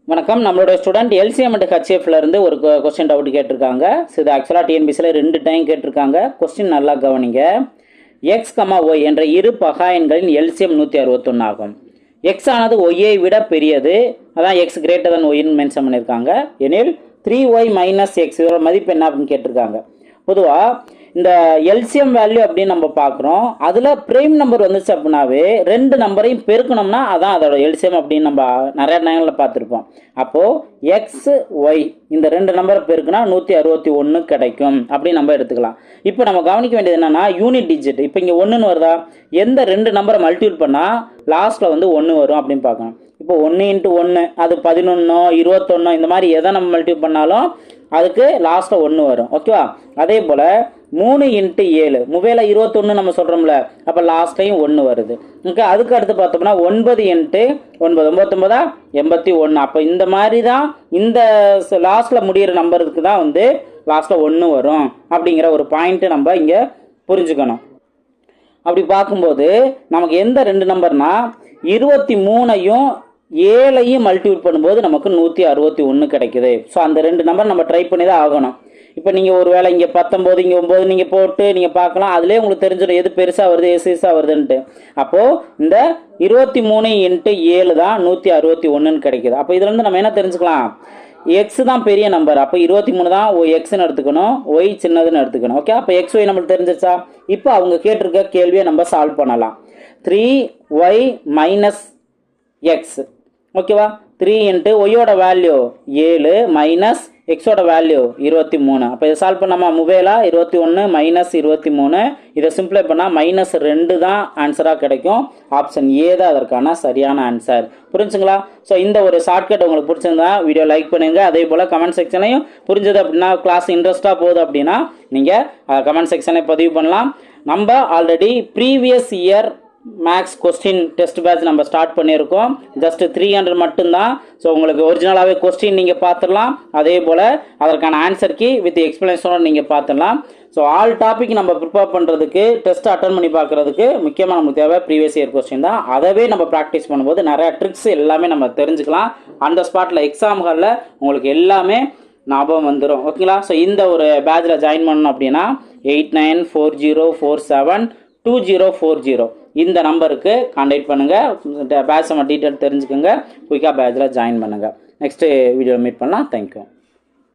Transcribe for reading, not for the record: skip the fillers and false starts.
வணக்கம். நம்மளோட student LCM and ஹெச்எஃப்ல இருந்து ஒரு கொஸ்டின் டவுட் கேட்டிருக்காங்க. இது ஆக்சுவலாக டிஎன்பிசியில் 2 டைம் கேட்டிருக்காங்க. கொஸ்டின் நல்லா கவனிங்க. எக்ஸ் ஒய் என்ற இரு பகா எண்களின் எல்சிஎம் 161 ஆகும். எக்ஸ் ஆனது ஒய்யை விட பெரியது, அதான் எக்ஸ் கிரேட்டர் தன் ஒய்ன்னு மென்ஷன் பண்ணியிருக்காங்க. எனில் 3y மைனஸ் எக்ஸ் இதோட மதிப்பு என்ன அப்படின்னு கேட்டிருக்காங்க. பொதுவாக இந்த எல்சிஎம் வேல்யூ அப்படின்னு நம்ம பார்க்குறோம். அதில் ப்ரைம் நம்பர் வந்துச்சு அப்படின்னாவே 2 நம்பரையும் பெருக்கணும்னா அதான் அதோட எல்சிஎம் அப்படின்னு நம்ம நிறைய நேரங்களில் பார்த்துருப்போம். அப்போது எக்ஸ் ஒய் இந்த 2 நம்பரை பெருக்குனா 161 கிடைக்கும் அப்படின்னு நம்ம எடுத்துக்கலாம். இப்போ நம்ம கவனிக்க வேண்டியது என்னென்னா யூனிட் டிஜிட். இப்போ இங்கே 1ன்னு வருதா, எந்த 2 நம்பரை மல்டிபிள் பண்ணால் லாஸ்ட்டில் வந்து 1 வரும் அப்படின்னு பார்க்கணும். இப்போ 1 × 1 அது 11 21 இந்த மாதிரி எதை நம்ம மல்டிபிள் பண்ணாலும் அதுக்கு லாஸ்ட்டில் 1 வரும். ஓகேவா? அதே போல் 3 × 7 மொபைலில் 21 நம்ம சொல்கிறோம்ல, அப்போ லாஸ்ட்லையும் 1 வருது. ஓகே, அதுக்கு அடுத்து பார்த்தோம்னா 9 × 9 99 81. அப்போ இந்த மாதிரி தான் இந்த லாஸ்ட்டில் முடிகிற நம்பருக்கு தான் வந்து லாஸ்ட்டில் 1 வரும் அப்படிங்கிற ஒரு பாயிண்ட்டு நம்ம இங்கே புரிஞ்சுக்கணும். அப்படி பார்க்கும்போது நமக்கு எந்த 2 நம்பர்னா 23ஐயும் 7ஐயும் மல்டிபிள் பண்ணும்போது நமக்கு 161 கிடைக்குது. ஸோ அந்த 2 நம்பர் நம்ம ட்ரை பண்ணி தான் ஆகணும். இப்போ நீங்கள் ஒரு வேளை இங்கே 19 இங்கே 9 நீங்கள் போட்டு நீங்கள் பார்க்கலாம். அதிலே உங்களுக்கு தெரிஞ்சிடும் எது பெருசாக வருது எது சிறுசாக வருதுன்ட்டு. அப்போது இந்த 23 × 7 தான் 161ன்னு கிடைக்குது. அப்போ இதுலேருந்து நம்ம என்ன தெரிஞ்சுக்கலாம், எக்ஸ் தான் பெரிய நம்பர். அப்போ 23 தான் எக்ஸ்ன்னு எடுத்துக்கணும், ஒய் சின்னதுன்னு எடுத்துக்கணும். ஓகே, அப்போ எக்ஸ் ஒய் நம்மளுக்கு தெரிஞ்சிருச்சா? இப்போ அவங்க கேட்டிருக்க கேள்வியை நம்ம சால்வ் பண்ணலாம். 3y minus X. ஓகேவா? 3 × ஒய்யோட வேல்யூ 7 மைனஸ் எக்ஸோட வேல்யூ 23. அப்போ இதை சால்வ் பண்ணாமா, மொபைலா 21 மைனஸ் 23. இதை சிம்பிளை பண்ணால் -2 தான் ஆன்சராக கிடைக்கும். ஆப்ஷன் ஏ தான் அதற்கான சரியான ஆன்சர். புரிஞ்சுங்களா? ஸோ இந்த ஒரு ஷார்ட்கட் உங்களுக்கு பிடிச்சிருந்தா வீடியோ லைக் பண்ணுங்கள். அதே போல் கமெண்ட் செக்ஷனையும் புரிஞ்சது அப்படின்னா, கிளாஸ் இன்ட்ரெஸ்ட்டாக போகுது அப்படின்னா நீங்கள் கமெண்ட் செக்ஷனை பதிவு பண்ணலாம். நம்ம already previous year maths question test batch நம்ம ஸ்டார்ட் பண்ணியிருக்கோம். ஜஸ்ட் 300 மட்டும்தான். ஸோ உங்களுக்கு ஒரிஜினலாகவே கொஸ்டின் நீங்கள் பார்த்துடலாம். அதே போல் அதற்கான ஆன்சர் கீ வித் எக்ஸ்பிளனேஷனோட நீங்கள் பார்த்துடலாம். ஸோ ஆல் டாபிக் நம்ம ப்ரிப்பேர் பண்ணுறதுக்கு, டெஸ்ட் அட்டன் பண்ணி பார்க்குறதுக்கு முக்கியமாக நமக்கு தேவை ப்ரீவியஸ் இயர் கொஸ்டின் தான். அதவே நம்ம ப்ராக்டிஸ் பண்ணும்போது நிறையா ட்ரிக்ஸ் எல்லாமே நம்ம தெரிஞ்சுக்கலாம். அந்த ஸ்பாட்டில் எக்ஸாம் ஹாலில் உங்களுக்கு எல்லாமே ஞாபகம் வந்துடும். ஓகேங்களா? ஸோ இந்த ஒரு பேட்சில் ஜாயின் பண்ணணும் அப்படின்னா 8940472040 இந்த நம்பருக்கு கான்டாக்ட் பண்ணுங்கள். பேட்ச் நம்ம டீட்டெயில் தெரிஞ்சுக்கோங்க. குயிக்காக பேட்சில் ஜாயின் பண்ணுங்கள். நெக்ஸ்ட்டு வீடியோவில் மீட் பண்ணலாம். தேங்க்யூ.